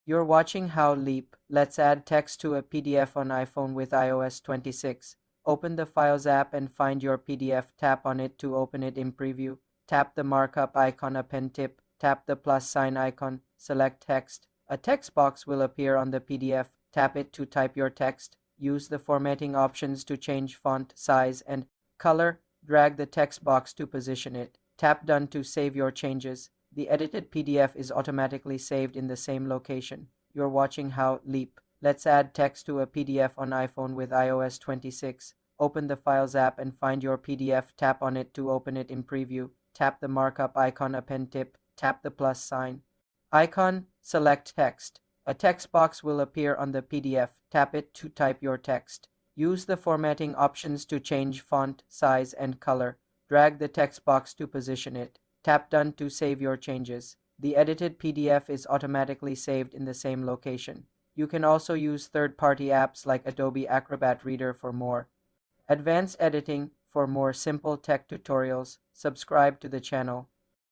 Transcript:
You're watching How Leap. Let's add text to a PDF on iPhone with iOS 26. Open the Files app and find your PDF. Tap on it to open it in preview. Tap the markup icon, a pen tip. Tap the plus sign icon. Select text. A text box will appear on the PDF. Tap it to type your text. Use the formatting options to change font, size, and color. Drag the text box to position it. Tap Done to save your changes. The edited PDF is automatically saved in the same location. You're watching How Leap. Let's add text to a PDF on iPhone with iOS 26. Open the Files app and find your PDF. Tap on it to open it in preview. Tap the markup icon, a pen tip. Tap the plus sign icon. Select text. A text box will appear on the PDF. Tap it to type your text. Use the formatting options to change font, size, and color. Drag the text box to position it. Tap Done to save your changes. The edited PDF is automatically saved in the same location. You can also use third-party apps like Adobe Acrobat Reader for more advanced editing. For more simple tech tutorials, subscribe to the channel.